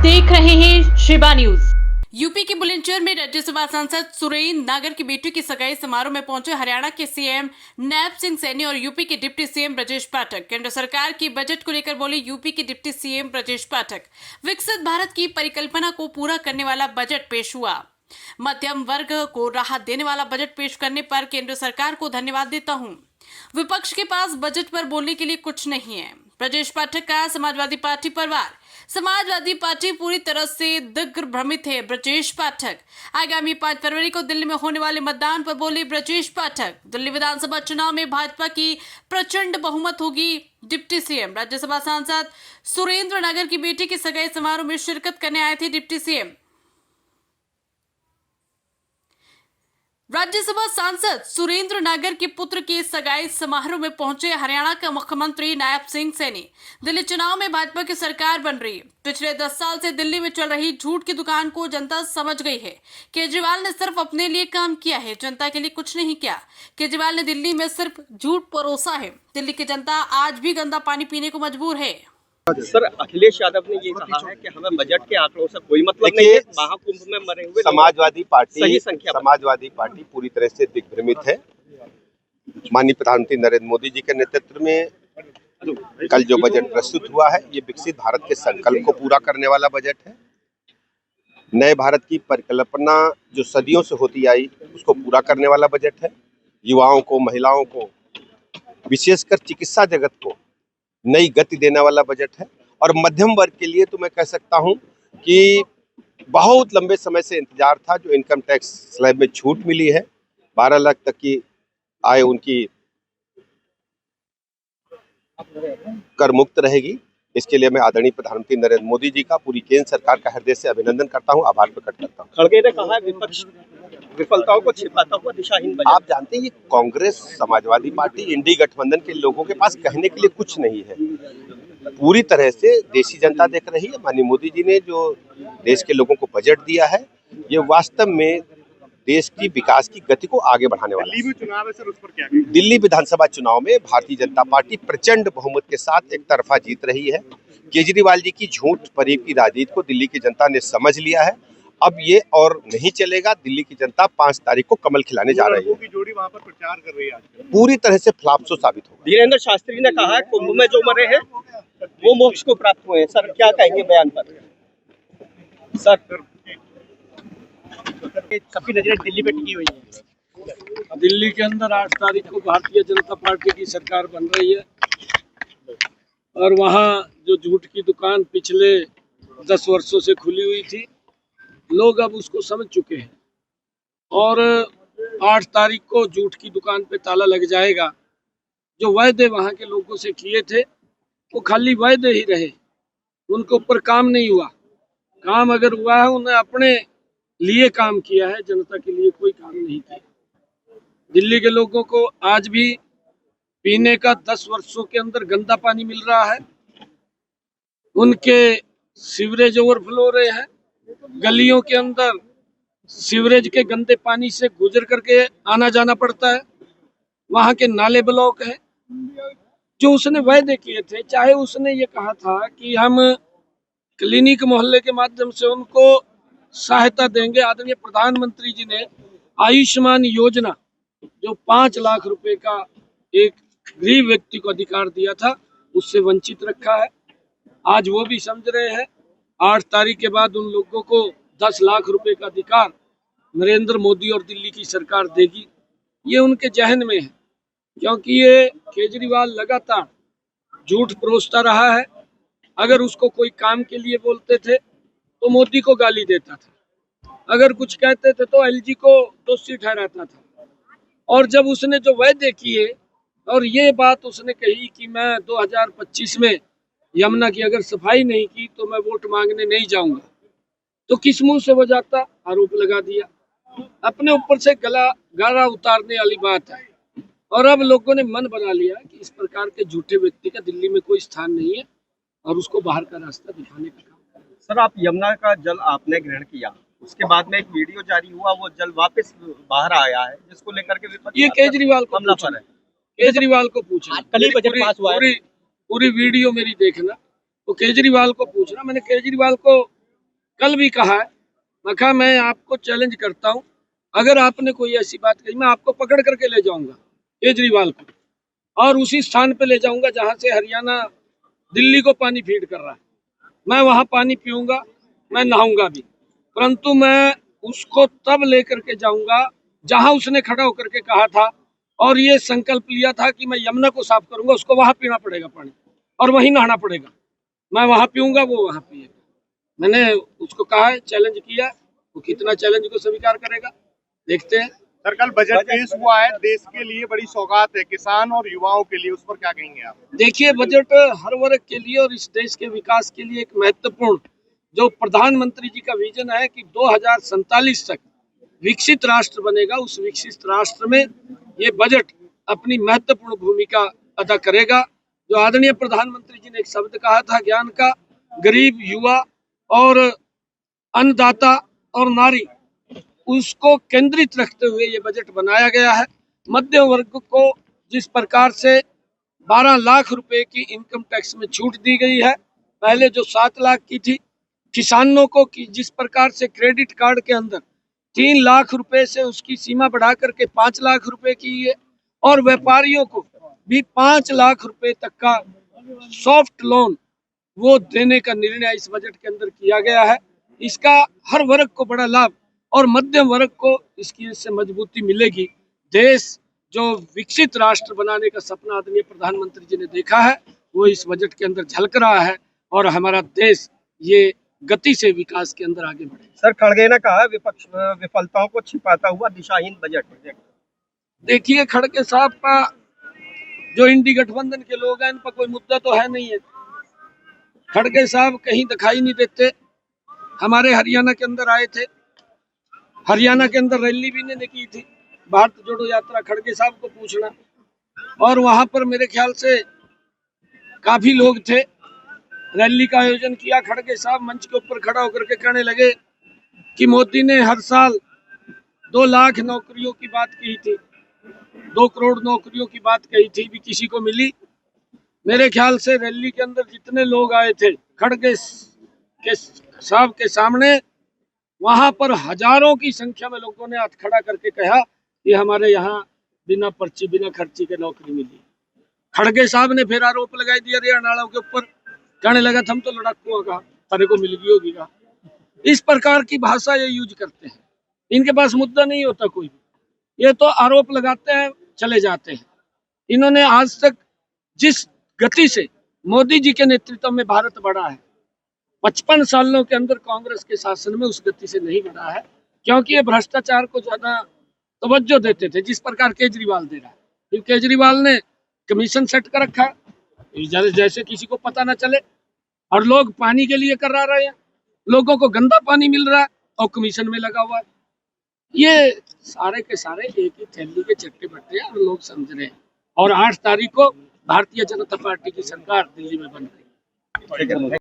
देख रहे हैं शिवा न्यूज। यूपी के बुलंदशहर में राज्यसभा सांसद सुरेंद्र नागर की बेटी की सगाई समारोह में पहुंचे हरियाणा के सीएम नैब सिंह सैनी और यूपी के डिप्टी सीएम ब्रजेश पाठक। केंद्र सरकार की बजट को लेकर बोले यूपी के डिप्टी सीएम ब्रजेश पाठक, विकसित भारत की परिकल्पना को पूरा करने वाला बजट पेश हुआ। मध्यम वर्ग को राहत देने वाला बजट पेश करने पर केंद्र सरकार को धन्यवाद देता हूं। विपक्ष के पास बजट पर बोलने के लिए कुछ नहीं है। ब्रजेश पाठक का समाजवादी पार्टी परिवार। समाजवादी पार्टी पूरी तरह से दिग्भ्रमित है। ब्रजेश पाठक आगामी 5 फरवरी को दिल्ली में होने वाले मतदान पर बोले ब्रजेश पाठक, दिल्ली विधानसभा चुनाव में भाजपा की प्रचंड बहुमत होगी। डिप्टी सीएम राज्यसभा सांसद सुरेंद्र नागर की बेटी की सगाई समारोह में शिरकत करने आए थे। डिप्टी सीएम राज्यसभा सांसद सुरेंद्र नागर के पुत्र के सगाई समारोह में पहुंचे हरियाणा के मुख्यमंत्री नैब सिंह सैनी। दिल्ली चुनाव में भाजपा की सरकार बन रही। पिछले 10 साल से दिल्ली में चल रही झूठ की दुकान को जनता समझ गई है। केजरीवाल ने सिर्फ अपने लिए काम किया है, जनता के लिए कुछ नहीं किया। केजरीवाल ने दिल्ली में सिर्फ झूठ परोसा है। दिल्ली की जनता आज भी गंदा पानी पीने को मजबूर है। सर, अखिलेश यादव ने ये कहा है कि हमें बजट के आंकड़ों से कोई मतलब नहीं है। महाकुंभ में मरे हुए समाजवादी पार्टी पूरी तरह से दिग्भ्रमित है। माननीय प्रधानमंत्री नरेंद्र मोदी जी के नेतृत्व में कल जो बजट प्रस्तुत हुआ है, ये विकसित भारत के संकल्प को पूरा करने वाला बजट है। नए भारत की परिकल्पना जो सदियों से होती आई, उसको पूरा करने वाला बजट है। युवाओं को, महिलाओं को, विशेषकर चिकित्सा जगत को नई गति देने वाला बजट है। और मध्यम वर्ग के लिए तो मैं कह सकता हूं कि बहुत लंबे समय से इंतजार था। जो इनकम टैक्स स्लैब में छूट मिली है, 12 लाख तक की आय उनकी कर मुक्त रहेगी। इसके लिए मैं आदरणीय प्रधानमंत्री नरेंद्र मोदी जी का, पूरी केंद्र सरकार का हृदय से अभिनंदन करता हूं, आभार प्रकट करता हूं। खड़गे ने कहा है विपक्ष विफलताओं को छिपाता हुआ दिशाहीन बजट। आप जानते हैं ये कांग्रेस, समाजवादी पार्टी, इंडी गठबंधन के लोगों के पास कहने के लिए कुछ नहीं है। पूरी तरह से देशी जनता देख रही है। माननीय मोदी जी ने जो देश के लोगों को बजट दिया है, ये वास्तव में देश की विकास की गति को आगे बढ़ाने वाला है। दिल्ली में चुनाव है सर, उस पर क्या कहेंगे? दिल्ली विधानसभा चुनाव में भारतीय जनता पार्टी प्रचंड बहुमत के साथ एक तरफा जीत रही है। केजरीवाल जी की झूठ फरेब की राजनीति को दिल्ली की जनता ने समझ लिया है। अब ये और नहीं चलेगा। दिल्ली की जनता 5 तारीख को कमल खिलाने जा रही है। की जोड़ी वहां पर प्रचार कर रही है। पूरी तरह से फ्लॉप साबित होगा। धीरेन्द्र शास्त्री ने कहा है कुंभ में जो मरे हैं वो मोक्ष को प्राप्त हुए हैं। सर, क्या कहेंगे बयान पर? सर, सबकी नजरें दिल्ली पे टिकी हुई है। दिल्ली के अंदर 8 तारीख को भारतीय जनता पार्टी की सरकार बन रही है और वहाँ जो झूठ की दुकान पिछले 10 वर्षों से खुली हुई थी, लोग अब उसको समझ चुके हैं और 8 तारीख को झूठ की दुकान पे ताला लग जाएगा। जो वायदे वहाँ के लोगों से किए थे वो खाली वायदे ही रहे, उनके ऊपर काम नहीं हुआ। काम अगर हुआ है, उन्हें अपने लिए काम किया है, जनता के लिए कोई काम नहीं किया। दिल्ली के लोगों को आज भी पीने का 10 वर्षों के अंदर गंदा पानी मिल रहा है। उनके सीवरेज ओवरफ्लो हो रहे हैं। गलियों के अंदर सीवरेज के गंदे पानी से गुजर करके आना जाना पड़ता है। वहाँ के नाले ब्लॉक है। जो उसने वायदे किए थे, चाहे उसने ये कहा था कि हम क्लिनिक मोहल्ले के माध्यम से उनको सहायता देंगे। आदरणीय प्रधानमंत्री जी ने आयुष्मान योजना जो 5 लाख रुपए का एक गरीब व्यक्ति को अधिकार दिया था, उससे वंचित रखा है। आज वो भी समझ रहे हैं 8 तारीख के बाद उन लोगों को 10 लाख रुपए का अधिकार नरेंद्र मोदी और दिल्ली की सरकार देगी। ये उनके जहन में है, क्योंकि ये केजरीवाल लगातार झूठ परोसता रहा है। अगर उसको कोई काम के लिए बोलते थे तो मोदी को गाली देता था, अगर कुछ कहते थे तो एलजी को दोषी ठहराता था। और जब उसने जो वायदे किए और ये बात उसने कही कि मैं 2025 में यमुना की अगर सफाई नहीं की तो मैं वोट मांगने नहीं जाऊंगा, तो किस मुंह से वो जाता? आरोप लगा दिया। अपने ऊपर से गारा उतारने वाली बात है। और अब लोगों ने मन बना लिया कि इस प्रकार के झूठे व्यक्ति का दिल्ली में कोई स्थान नहीं है और उसको बाहर का रास्ता दिखाने का काम। सर, आप यमुना का जल आपने ग्रहण किया, उसके बाद में एक वीडियो जारी हुआ, वो जल वापस बाहर आया है, जिसको लेकर के ये केजरीवाल को हमला पर है। केजरीवाल को पूछना, पूरी वीडियो मेरी देखना, तो केजरीवाल को पूछना। मैंने केजरीवाल को कल भी कहा है, मैं कहा मैं आपको चैलेंज करता हूं, अगर आपने कोई ऐसी बात कही मैं आपको पकड़ करके ले जाऊंगा केजरीवाल को, और उसी स्थान पे ले जाऊंगा जहां से हरियाणा दिल्ली को पानी फीड कर रहा है। मैं वहां पानी पीऊंगा, मैं नहाऊंगा भी, परंतु मैं उसको तब लेकर के जाऊंगा जहां उसने खड़ा होकर के कहा था और ये संकल्प लिया था कि मैं यमुना को साफ करूंगा, उसको वहां पीना पड़ेगा पानी और वहीं नहाना पड़ेगा। मैं वहां पीऊंगा, वो वहां पिएगा। मैंने उसको कहा है, चैलेंज किया, वो कितना चैलेंज को स्वीकार करेगा देखते हैं। सर कल बजट पेश हुआ है, देश के लिए बड़ी सौगात है, किसान और युवाओं के लिए, उस पर क्या कहेंगे आप? देखिए, बजट हर वर्ग के लिए और इस देश के विकास के लिए एक महत्वपूर्ण, जो प्रधानमंत्री जी का विजन है कि 2047 तक विकसित राष्ट्र बनेगा, उस विकसित राष्ट्र में ये बजट अपनी महत्वपूर्ण भूमिका अदा करेगा। जो आदरणीय प्रधानमंत्री जी ने एक शब्द कहा था ज्ञान का, गरीब, युवा और अन्नदाता और नारी, उसको केंद्रित रखते हुए ये बजट बनाया गया है। मध्यम वर्ग को जिस प्रकार से 12 लाख रुपए की इनकम टैक्स में छूट दी गई है, पहले जो 7 लाख की थी, किसानों को जिस प्रकार से क्रेडिट कार्ड के अंदर 3 लाख रुपए से उसकी सीमा बढ़ा करके 5 लाख रुपए की है, और व्यापारियों को भी 5 लाख रुपए तक का सॉफ्ट लोन वो देने का निर्णय इस बजट के अंदर किया गया है। इसका हर वर्ग को बड़ा लाभ और मध्यम वर्ग को इसकी इससे मजबूती मिलेगी। देश जो विकसित राष्ट्र बनाने का सपना आदरणीय प्रधानमंत्री जी ने देखा है, वो इस बजट के अंदर झलक रहा है और हमारा देश ये गति से विकास के अंदर आगे बढ़े। सर खड़गे ने कहा विपक्ष विफलताओं को छिपाता हुआ दिशाहीन बजट। देखिए, खड़गे साहब का जो इंडी गठबंधन के लोग हैं, इन पर कोई मुद्दा तो है नहीं है। खड़गे साहब कहीं दिखाई नहीं देते। हमारे हरियाणा के अंदर आए थे, हरियाणा के अंदर रैली भी इन्होंने की थी, भारत जोड़ो यात्रा, खड़गे साहब को पूछना, और वहां पर मेरे ख्याल से काफी लोग थे। रैली का आयोजन किया, खड़गे साहब मंच के ऊपर खड़ा होकर के कहने लगे कि मोदी ने हर साल 2 लाख नौकरियों की बात की थी, 2 करोड़ नौकरियों की बात कही थी, भी किसी को मिली? मेरे ख्याल से रैली के अंदर जितने लोग आए थे खड़गे के साहब के सामने, वहां पर हजारों की संख्या में लोगों ने हाथ खड़ा करके कहा कि हमारे यहाँ बिना पर्ची बिना खर्ची के नौकरी मिली। खड़गे साहब ने फिर आरोप लगाई दिया हरियाणा के ऊपर, कहने लगा हम तो लड़ाकू का तारे को मिल गई होगी का। इस प्रकार की भाषा ये यूज करते हैं, इनके पास मुद्दा नहीं होता कोई भी, ये तो आरोप लगाते हैं चले जाते हैं। इन्होंने आज तक जिस गति से मोदी जी के नेतृत्व में भारत बढ़ा है, 55 सालों के अंदर कांग्रेस के शासन में उस गति से नहीं बढ़ा है, क्योंकि ये भ्रष्टाचार को ज्यादा तवज्जो देते थे, जिस प्रकार केजरीवाल दे रहा है। फिर केजरीवाल ने कमीशन सेट कर रखा है, जैसे किसी को पता ना चले, और लोग पानी के लिए करा रहे हैं, लोगों को गंदा पानी मिल रहा है और कमीशन में लगा हुआ है। ये सारे के सारे एक ही थैली के चट्टे बट्टे हैं और लोग समझ रहे हैं। और 8 तारीख को भारतीय जनता पार्टी की सरकार दिल्ली में बन रही है।